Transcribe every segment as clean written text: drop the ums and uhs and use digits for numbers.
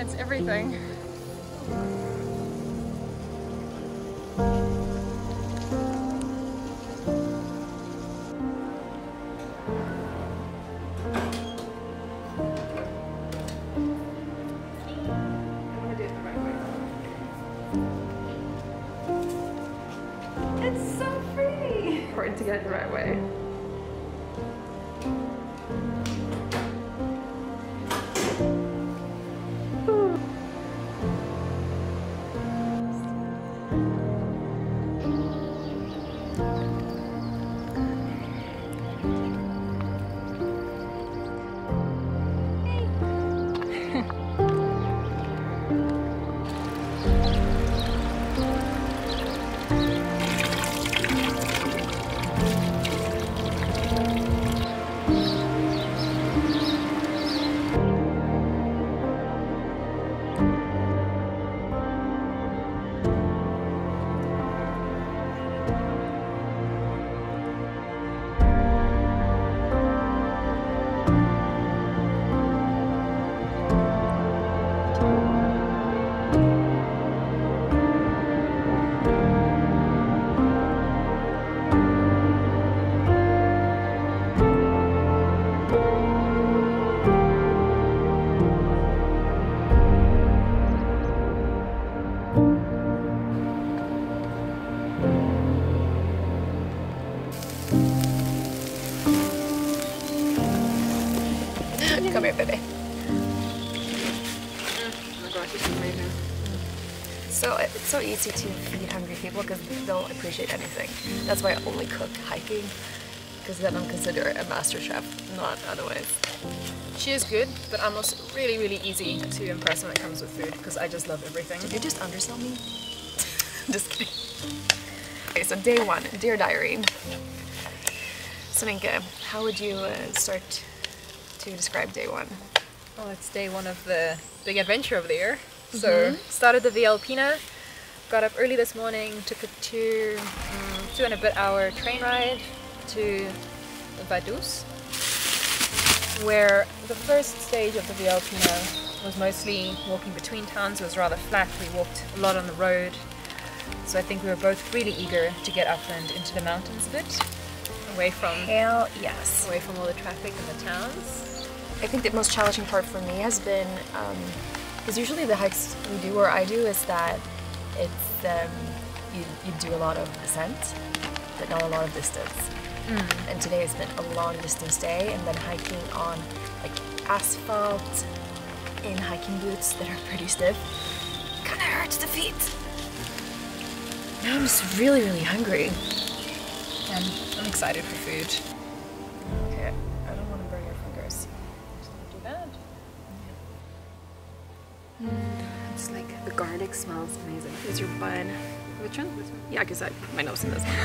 it's everything. It's so pretty! Important to get it the right way. Come here, baby. Oh my gosh, it's amazing. So it's so easy to feed hungry people because they don't appreciate anything. That's why I only cook hiking, because then I'm considered a master chef, not otherwise. She is good, but I'm also really, really easy to impress when it comes with food because I just love everything. Did you just undersell me? Just kidding. Okay, so day one, Dear Diary. Soninke, how would you start to describe day one? Well, it's day one of the big adventure of the year. So started the Via Alpina, got up early this morning, took a 2.5-hour train ride to Vaduz, where the first stage of the Via Alpina was mostly walking between towns. It was rather flat, we walked a lot on the road, so I think we were both really eager to get up and into the mountains a bit, away from Hell yes. away from all the traffic in the towns. I think the most challenging part for me has been, because usually the hikes we do, or I do, is that it's, you do a lot of ascent, but not a lot of distance. And today has been a long distance day, and then hiking on like asphalt in hiking boots that are pretty stiff kind of hurts the feet. Now I'm just really, really hungry. And I'm excited for food. Okay, I don't want to burn your fingers. Do that. It's like the garlic smells amazing. Here's your bun. Which one? This one? Yeah, because I put my nose in this one.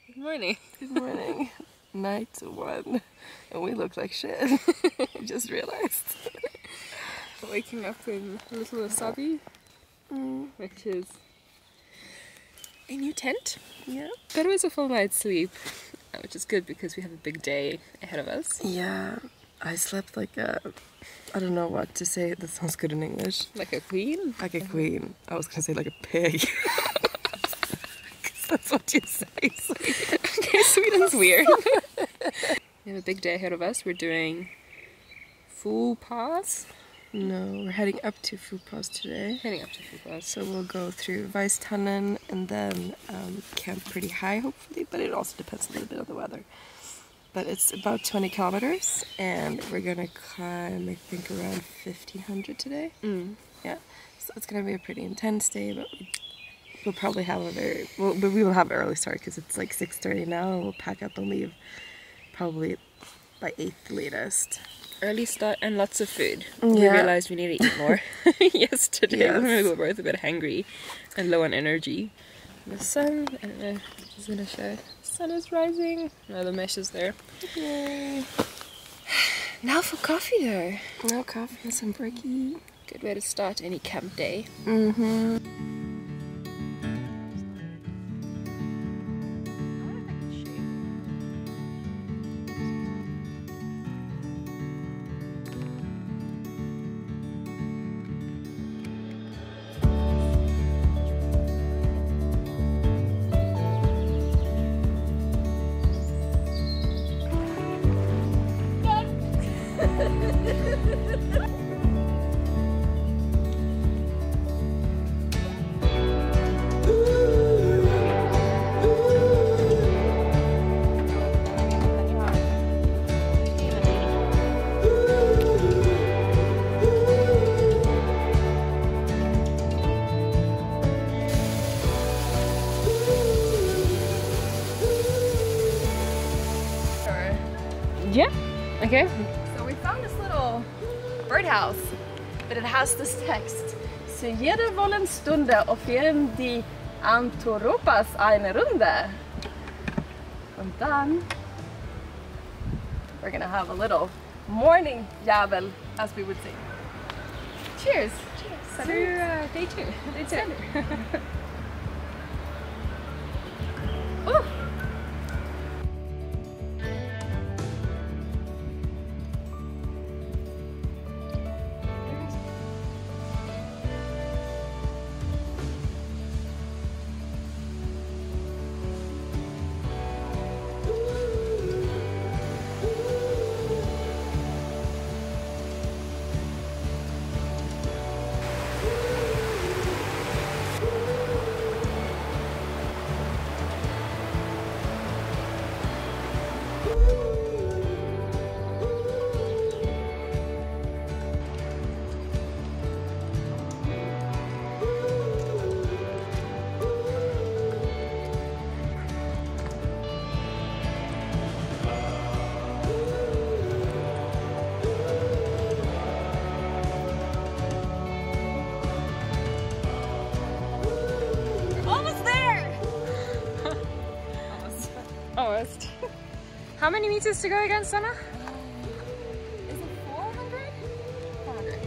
Good morning. Good morning. Night one. And we look like shit. Just realized. Waking up in a little wasabi, which is a new tent. Yeah. But it was a full night's sleep, which is good because we have a big day ahead of us. Yeah. I slept like a... I don't know what to say. That sounds good in English. Like a queen? Like a queen. I was gonna say like a pig. That's what you say. Okay, Sweden's weird. We have a big day ahead of us. We're doing Full Pass. No, we're heading up to Fupas today. Heading up to Full Pass. So we'll go through Weisstannen and then camp pretty high, hopefully. But it also depends a little bit on the weather. But it's about 20 kilometers, and we're gonna climb, I think, around 1500 today. Yeah, so it's gonna be a pretty intense day, but we'll probably have a very, well, but we will have an early start because it's like 6:30 now, and we'll pack up and leave probably by 8 the latest. Early start and lots of food. We realized we need to eat more yesterday. Yes. We were both a bit hungry and low on energy. The sun, I don't know, is gonna show. Sun is rising. No, the mesh is there. Yay. Now for coffee though. No coffee and some brekkie. Good way to start any camp day. Mm-hmm. Yeah. Okay. So we found this little birdhouse, but it has this text. So jeder wollen Stunde offerieren die Anthropas eine Runde. And then we're gonna have a little morning jabel, as we would say. Cheers! Cheers! To day two. Day two. Ooh. Almost. How many meters to go again, Sanna? Is it 400? 400.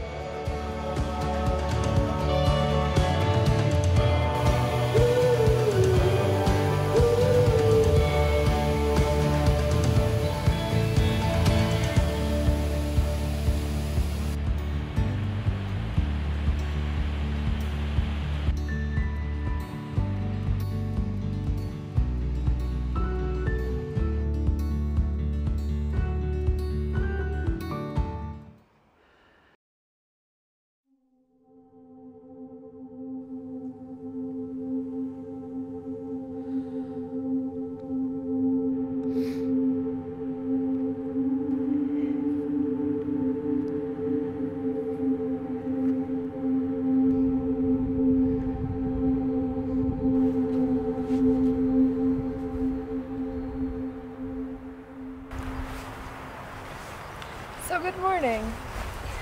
So good morning.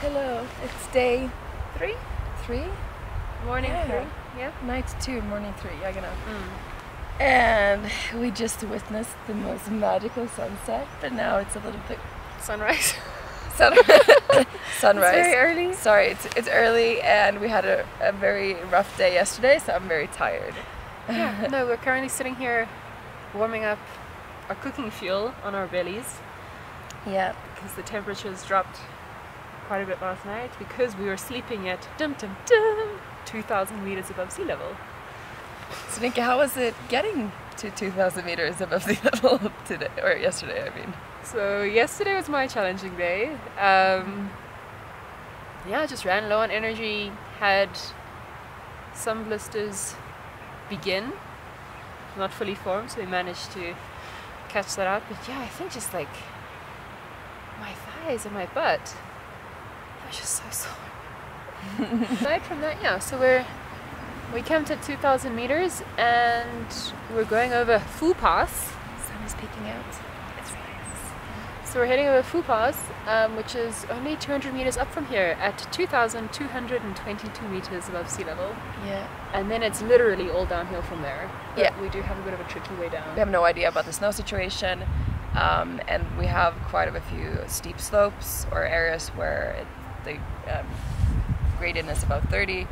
Hello. It's day 3? Morning Yeah. 3. Yeah. Night 2, morning 3. Yeah, genau. And we just witnessed the most magical sunset, but now it's a little bit Sunrise. sunrise. It's very early. Sorry, it's early, and we had a very rough day yesterday, so I'm very tired. Yeah. No, we're currently sitting here warming up our cooking fuel on our bellies Yeah. because the temperatures dropped quite a bit last night because we were sleeping at 2,000 meters above sea level. Soninke, how was it getting to 2,000 meters above sea level today, or yesterday, I mean? So yesterday was my challenging day. Yeah, I just ran low on energy, had some blisters begin, not fully formed, so we managed to catch that out. But yeah, I think just like my thighs and my butt, I was just so sore. Aside from that, yeah, so we camped at 2,000 meters and we're going over Fu Pass. Sun is peeking out. It's really nice. So we're heading over Foo Pass, which is only 200 meters up from here at 2,222 meters above sea level. Yeah. And then it's literally all downhill from there. But Yeah. we do have a bit of a tricky way down. We have no idea about the snow situation, and we have quite a few steep slopes or areas where the gradient is about 30.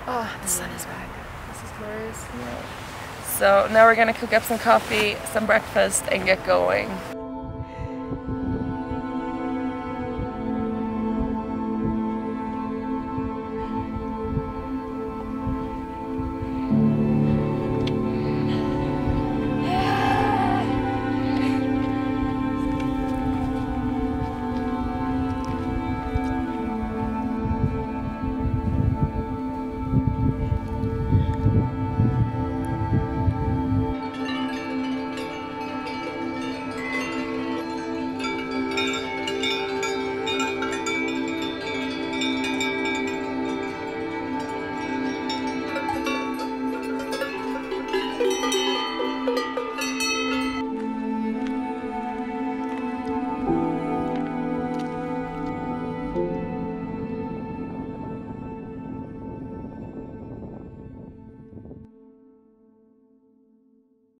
Oh, the sun is back. This is glorious. Yeah. So now we're gonna cook up some coffee, some breakfast, and get going.